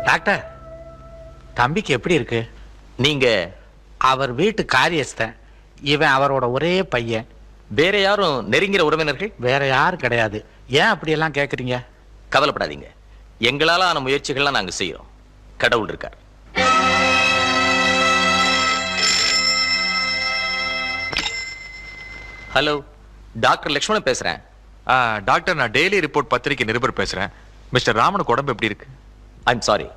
Doctor, தம்பிக்கு எப்படி இருக்கு? நீங்க அவர் வீட்டு காரியஸ்தன். இவன் அவரோட ஒரே பையன். வேற யாரும் நெருங்கிற உறவினர்கள்? வேற யாரும் கிடையாது. ஏன் அப்படி எல்லாம் கேக்குறீங்க? கவலைப்படாதீங்க, எங்களால ஆன முயற்சிகள்லாம் நாங்க செய்யறோம். கடவுள் இருக்கார். ஹலோ, டாக்டர் லட்சுமணன் பேசுறேன். டாக்டர், நான் டெய்லி ரிப்போர்ட் பத்திரிகை நிருபர் பேசுறேன். மிஸ்டர் ராமனுக்கு உடம்பு எப்படி இருக்கு? ஐம் சாரி,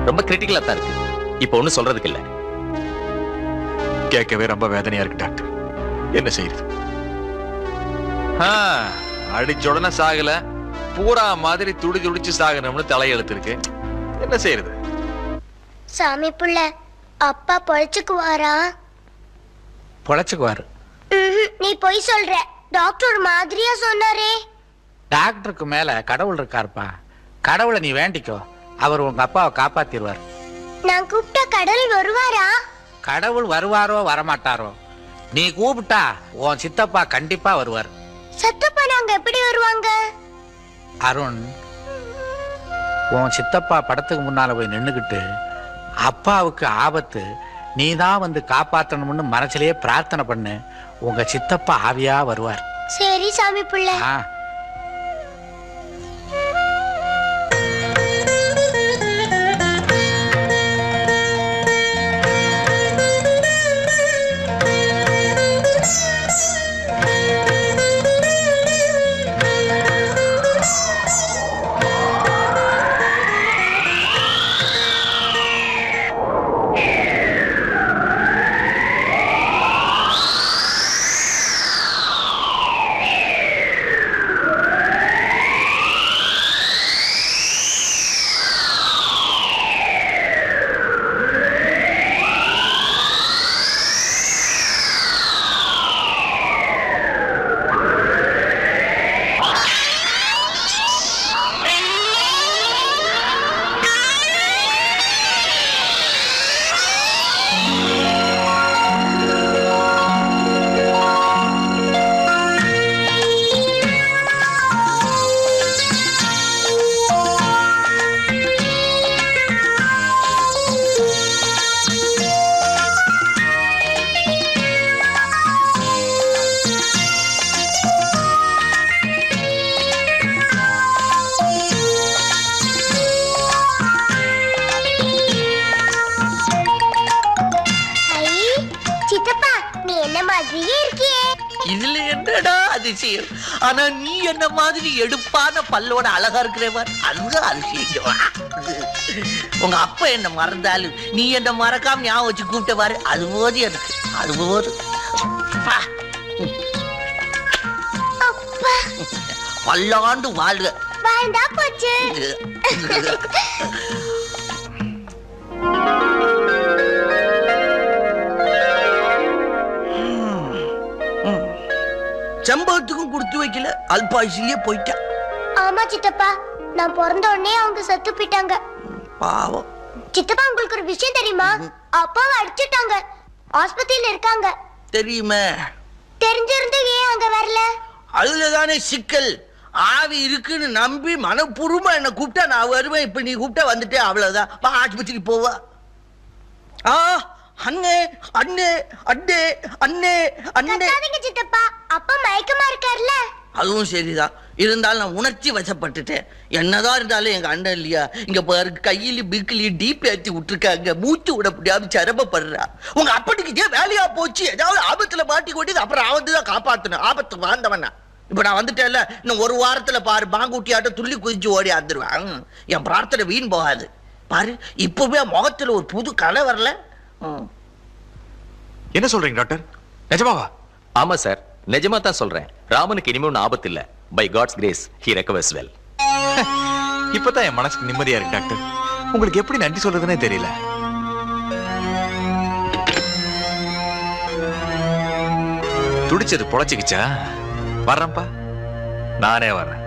ரொம்ப கிரிட்டிக்கலா தான் இருக்கு. இப்போ ஒன்னும் சொல்றதுக்கு இல்ல. கேட்கவே ரொம்ப வேதனையா இருக்கு டாக்டர். என்ன செய்யுது? அடிச்ச உடனே சாகல, பூரா மாதிரி துடி துடிச்சு சாகணும்னு தலையெழுத்து இருக்கு. என்ன செய்யறது? சாமி புள்ள, அப்பா பொழைச்சுக்குவாரா? பொழைச்சுக்குவாரு. நீ பொய் சொல்ற. டாக்டர் ஒரு மாதிரியா சொன்னாரே. டாக்டருக்கு மேல கடவுள் இருக்காருப்பா. கடவுளை நீ வேண்டிக்கோ, அவர் உங்க அப்பாவை காப்பாத்திடுவார். நான் கூப்பிட்டா கடவுள் வருவாரா? கடவுள் வருவாரோ வரமாட்டாரோ, நீ கூப்பிட்டா உன் சித்தப்பா கண்டிப்பா வருவார். சத்தப்பா நாங்க எப்படி வருவாங்க? அருண், உன் சித்தப்பா படத்துக்கு முன்னால போய் நின்னுகிட்டு அப்பாவுக்கு ஆபத்து, நீ தான் வந்து காப்பாற்றணும்னு மனசுலயே பிரார்த்தனை பண்ணு. உங்க சித்தப்பா ஆவியா வருவார். சரி சாமி புள்ள. இதுல என்னடா அதிசயம்? ஆனா நீ என்ன மாதிரி எடுப்பான பல்லோட அழகா இருக்கிறவர், அதுதான் அதிசயம். உங்க அப்பா என்ன மறந்தாலும் நீ என்ன மறக்காம ஞாபகம் வச்சு கூப்பிட்ட பாரு, அது போது எனக்கு, அது போது. பல்லாண்டு வாழ்க. வாழ்ந்தா போச்சு. செம்பகத்துக்கும் கொடுத்து வைக்கல, அல்பாயுசிலேயே போயிட்டா. ஆமா சித்தப்பா, நான் பிறந்த உடனே அவங்க செத்து போயிட்டாங்க. பாவம். சித்தப்பா, உங்களுக்கு ஒரு விஷயம் தெரியுமா? அப்பாவை அடிச்சுட்டாங்க, ஆஸ்பத்திரியில இருக்காங்க. தெரியுமே. தெரிஞ்சிருந்து ஏன் அங்க வரல? அதுலதானே சிக்கல். ஆவி இருக்குன்னு நம்பி மனப்பூர்வமா என்ன கூப்பிட்டா நான் வருவேன். இப்ப நீ கூப்பிட்டா வந்துட்டே, அவ்வளவுதான். ஆஸ்பத்திரி போவா. அண்ணே அண்ணே அண்ணே அண்ணே அண்ணே. சித்தப்பா, அப்பா மயக்கமா இருக்காருல்ல? அதுவும் சரிதான். இருந்தாலும் நான் உணர்ச்சி வசப்பட்டுட்டேன். என்னதான் இருந்தாலும் எங்க அண்ணன் இல்லையா? இங்க பாரு, கையில பிக்கிலி டீப் ஏத்தி விட்டுருக்காங்க. மூச்சு விட முடியாம சிரமப்படுறா. உங்க அப்பனுக்கு வேலையா போச்சு. ஏதாவது ஆபத்துல மாட்டி கொண்டு அப்புறம் அவன்தான் காப்பாத்தணும். ஆபத்து வாழ்ந்தவனா. இப்ப நான் வந்துட்டேன்ல, இன்னும் ஒரு வாரத்துல பாரு, பாங்கூட்டியாட்ட துள்ளி குதிச்சு ஓடி ஆந்துருவேன். என் பிரார்த்தனை வீண் போகாது. பாரு, இப்பவே முகத்துல ஒரு புது கலை வரல. என்ன சொல்றீங்க டாக்டர்? நிஜமாவா? ஆமா சார், நிஜமா தான் சொல்றேன். ராமனுக்கு இனிமே ஒன்னும் ஆபத்து இல்ல. By God's grace he recovers well. இப்பதான் என் மனசுக்கு நிம்மதியா இருக்கு டாக்டர். உங்களுக்கு எப்படி நன்றி சொல்றதுன்னே தெரியல. துடிச்சது பொழைச்சிக்கிச்சா? வர்றேன்ப்பா, நானே வர்றேன்.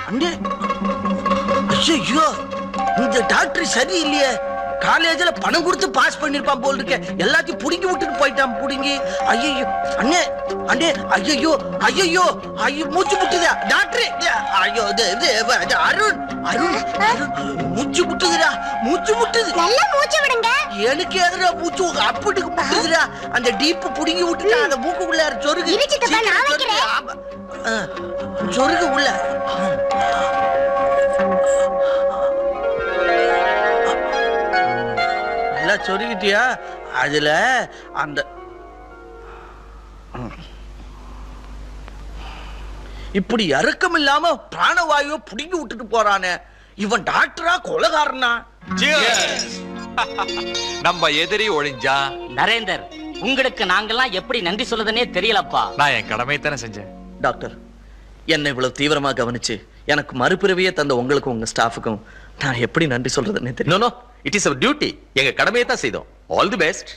அண்ணே, ஐயோ, இந்த டாக்டர் சரியில்லையே. காலேஜ்ல பணம் கொடுத்து பாஸ் பண்ணிருப்பான் போல் இருக்க. எல்லாத்தையும் புடுங்கி விட்டுட்டு போயிட்டான். புடுங்கி. ஐயோ அண்ணே, அண்ணே, ஐயோ ஐயோ ஐயோ, மூச்சு முட்டுதா டாக்டர். ஐயோ, அருண் அருண் அருண், மூச்சு முட்டுதுடா, மூச்சு முட்டுது. நல்லா மூச்சு விடுங்க. எனக்கு எதிரா மூச்சு அப்படிக்கு முட்டுதுடா. அந்த டீப்பு புடுங்கி விட்டுட்டா. அந்த மூக்குக்குள்ள சொருகு சொருகு உள்ள. எல்லாம் சொருகிட்டியா? அதுல அந்த இப்படி இறக்கம் இல்லாம பிராணவாயுவை புடுங்கி விட்டுட்டு போறானே, இவன் டாக்டரா கொலைகாரனா? நம்ம எதிரி ஒழிஞ்சா. நரேந்தர், உங்களுக்கு நாங்கெல்லாம் எப்படி நன்றி சொல்றதுன்னே தெரியலப்பா. நான் என் கடமையை தானே செஞ்சேன். டாக்டர், என்னை இவ்வளவு தீவிரமா கவனிச்சு எனக்கு மறுபிறவியே தந்த உங்களுக்கும் உங்க ஸ்டாஃபுக்கும் நான் எப்படி நன்றி சொல்றதுன்னே நோ தெரியும். No, it is our duty. எங்க கடமையை தான் செய்தோம். All the best.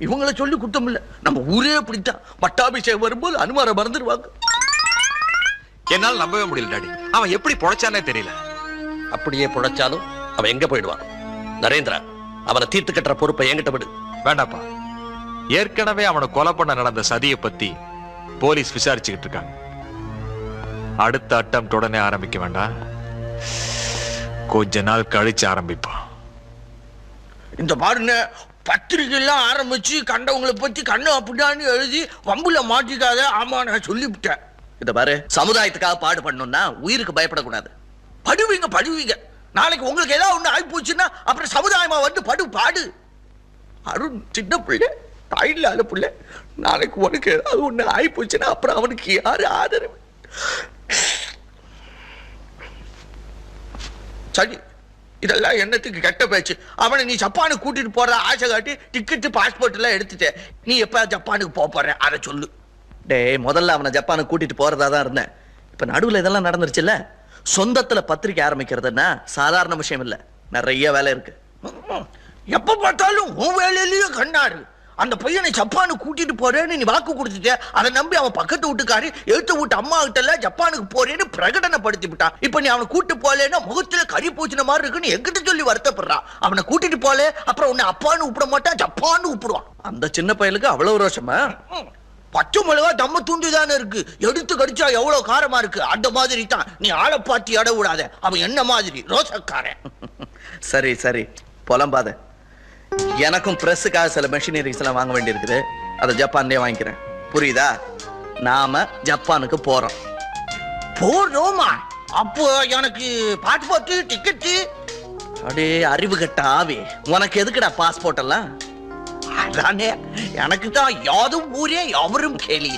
இவங்களை சொல்லி குத்தம் இல்ல, நம்ம ஊரே அப்படித்தான். பட்டாபிஷேகம் வரும்போது அனுமாரை மறந்துடுவாங்க. என்னால நம்பவே முடியல டாடி. அவன் எப்படி பொழைச்சானே தெரியல. அப்படியே புழைச்சாலும் அவன் எங்க போயிடுவான்? நரேந்திரா, அவனை தீர்த்து கட்டுற பொறுப்பை என்கிட்ட விடு. வேண்டாப்பா, ஏற்கனவே அவனை கொலை பண்ண நடந்த சதியை பத்தி போலீஸ் விசாரிச்சுக்கிட்டு இருக்காங்க. அடுத்த அட்டம் உடனே ஆரம்பிக்க வேண்டாம், கொஞ்ச நாள் கழிச்சு ஆரம்பிப்பான். இந்த பாருங்க, பத்திரிகை எல்லாம் ஆரம்பிச்சு கண்டவங்களை பத்தி கண்ணு அப்படின்னு எழுதி வம்புல மாட்டிக்காத. ஆமா, நான் சொல்லிவிட்டேன். இத பாரு, சமுதாயத்துக்காக பாடுபடணும்னா உயிருக்கு பயப்படக்கூடாது. படுவீங்க படுவீங்க. நாளைக்கு உங்களுக்கு ஏதாவது ஒண்ணு ஆகி போச்சுன்னா அப்புறம் சமுதாயமா வந்து பாடு. அருண் சின்ன பிள்ளை, தாயில்லாத பிள்ளை. நாளைக்கு உனக்கு ஏதாவது ஒண்ணு ஆகி போச்சுன்னா அப்புறம் அவனுக்கு யாரு ஆதரவு? சரி, இதெல்லாம் என்னத்துக்கு கெட்ட பேச்சு? அவனை நீ ஜப்பானுக்கு கூட்டிட்டு போற ஆசை காட்டி டிக்கெட்டு பாஸ்போர்ட் எல்லாம் எடுத்துட்ட. நீ எப்ப ஜப்பானுக்கு போற அதை சொல்லு. டேய், முதல்ல அவனை ஜப்பானுக்கு கூட்டிட்டு போறதா தான் இருந்தேன். இப்ப நடுவுல இதெல்லாம் நடந்துருச்சுல்ல. சொந்தத்துல பத்திரிக்கை ஆரம்பிக்கிறதுன்னா சாதாரண விஷயம் இல்ல, நிறைய வேலை இருக்கு. எப்ப பார்த்தாலும் உன் வேலையிலேயே கண்ணாரு. அந்த பையனை ஜப்பானுக்கு கூட்டிட்டு போறேன்னு நீ வாக்கு கொடுத்துட்ட. அதை நம்பி அவன் பக்கத்து வீட்டுக்காரி எழுத்து வீட்டு அம்மா கிட்ட எல்லாம் ஜப்பானுக்கு போறேன்னு பிரகடனப்படுத்தி விட்டான். இப்ப நீ அவனை கூட்டு போலேன்னா முகத்துல கறி பூச்சின மாதிரி இருக்குன்னு எங்கிட்ட சொல்லி வருத்தப்படுறான். அவனை கூட்டிட்டு போல அப்புறம் உன்னை அப்பான்னு கூப்பிட மாட்டான், ஜப்பான்னு கூப்பிடுவான். அந்த சின்ன பையனுக்கு அவ்வளவு ரோஷமா? பச்சை மிளகா தம்ம துண்டு தானே இருக்கு, எடுத்து கடிச்சா எவ்வளவு காரமா இருக்கு. அந்த மாதிரி தான் நீ ஆளை பார்த்து இட விடாத. அவன் என்ன மாதிரி ரோசக்காரன். சரி சரி, புலம்பாத. எனக்கும் பிரஸ்ஸுக்காக சில மெஷினரிஸ் எல்லாம் வாங்க வேண்டி இருக்குது. அதை ஜப்பான்லயே வாங்கிக்கிறேன், புரியுதா? நாம ஜப்பானுக்கு போறோம். போறோமா? அப்போ எனக்கு பாஸ்போர்ட் டிக்கெட்டு? அடே அறிவு கட்ட ஆவி, உனக்கு எதுக்குடா பாஸ்போர்ட் எல்லாம்? அதானே, எனக்கு தான் யாதும் ஊரே அவரும் கேலி.